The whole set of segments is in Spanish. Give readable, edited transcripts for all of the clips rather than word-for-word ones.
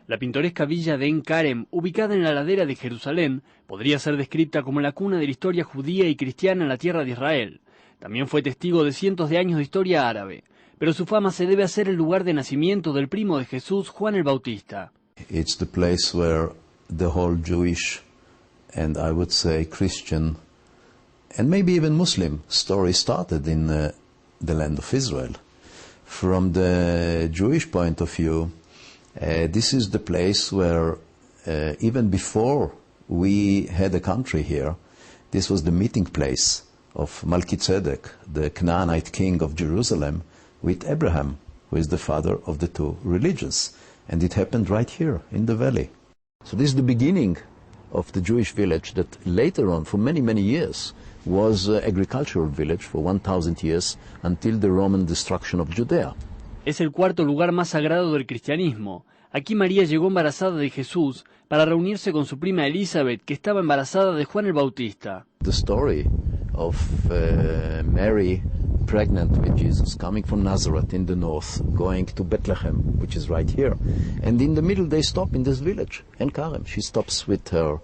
La pintoresca villa de Ein Karem, ubicada en la ladera de Jerusalén, podría ser descrita como la cuna de la historia judía y cristiana en la tierra de Israel. También fue testigo de cientos de años de historia árabe, pero su fama se debe a ser el lugar de nacimiento del primo de Jesús, Juan el Bautista. It's the place where the whole Jewish and I would say Christian and maybe even Muslim story started in the land of Israel. From the Jewish point of view, this is the place where even before we had a country here, this was the meeting place of Melchizedek, the Canaanite king of Jerusalem, with Abraham, who is the father of the two religions. And it happened right here in the valley. So this is the beginning of the Jewish village that later on, for many, many years, was an agricultural village for 1,000 years until the Roman destruction of Judea. Es el cuarto lugar más sagrado del cristianismo. Aquí María llegó embarazada de Jesús para reunirse con su prima Elizabeth, que estaba embarazada de Juan el Bautista. The story of Mary pregnant with Jesus, coming from Nazareth in the north, going to Bethlehem, which is right here. And in the middle they stop in this village, Ein Karem. She stops with her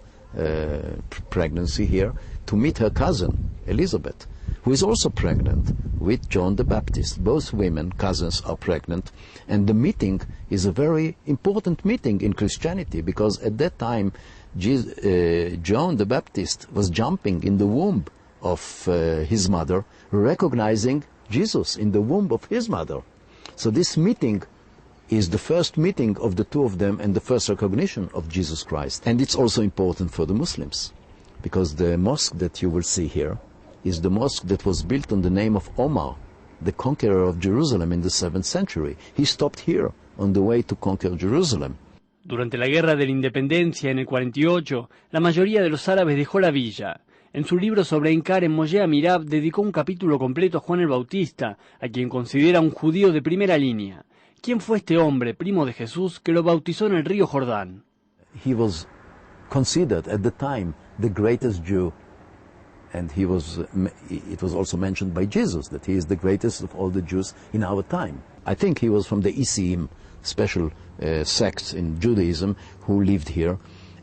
pregnancy here to meet her cousin, Elizabeth, who is also pregnant with John the Baptist. Both women, cousins, are pregnant. And the meeting is a very important meeting in Christianity, because at that time John the Baptist was jumping in the womb of his mother, recognizing Jesus in the womb of his mother. So this meeting is the first meeting of the two of them and the first recognition of Jesus Christ. And it's also important for the Muslims, because the mosque that you will see here is the mosque that was built on the name of Omar, the conqueror of Jerusalem in the 7th century. He stopped here on the way to conquer Jerusalem. Durante la Guerra de la Independencia en el 48, la mayoría de los árabes dejó la villa. En su libro sobre Ein Karem, Moshé Amirav dedicó un capítulo completo a Juan el Bautista, a quien considera un judío de primera línea. ¿Quién fue este hombre, primo de Jesús, que lo bautizó en el río Jordán? He was considered at the time the greatest Jew, and it was also mentioned by Jesus that he is the greatest of all the Jews in our time. I think he was from the Isiim, special sects in Judaism, who lived here.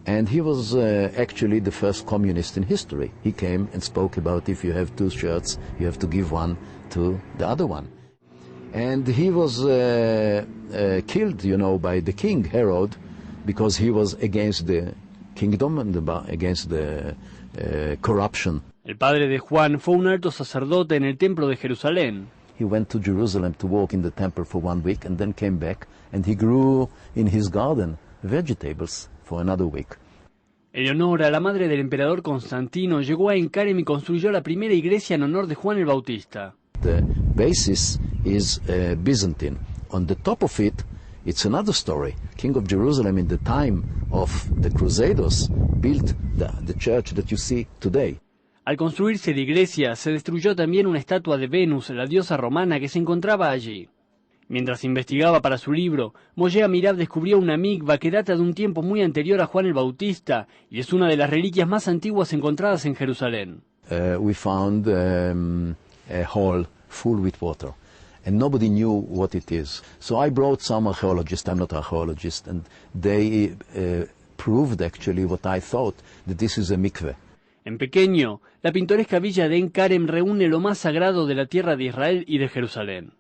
And he was actually the first communist in history. He came and spoke about if you have two shirts, you have to give one to the other one. And he was killed, you know, by the king, Herod, because he was against the kingdom and against the corruption. El padre de Juan fue un alto sacerdote en el templo de Jerusalén. He went to Jerusalem to work in the temple for 1 week and then came back, and he grew in his garden vegetables for another week. Eleonora, la madre del emperador Constantino, llegó a Ein Karem y construyó la primera iglesia en honor de Juan el Bautista. The basis is Byzantine. On the top of it, it's another story. King of Jerusalem in the time of the Crusaders built the church that you see today. Al construirse la iglesia, se destruyó también una estatua de Venus, la diosa romana, que se encontraba allí. Mientras investigaba para su libro, Moshé Amirav descubrió una mikva que data de un tiempo muy anterior a Juan el Bautista y es una de las reliquias más antiguas encontradas en Jerusalén. We found a hole full with water, and nobody knew what it is. So I brought some archaeologists, I'm not an archaeologist, and they proved actually what I thought, that this is a mikveh. En pequeño, la pintoresca villa de Ein Karem reúne lo más sagrado de la tierra de Israel y de Jerusalén.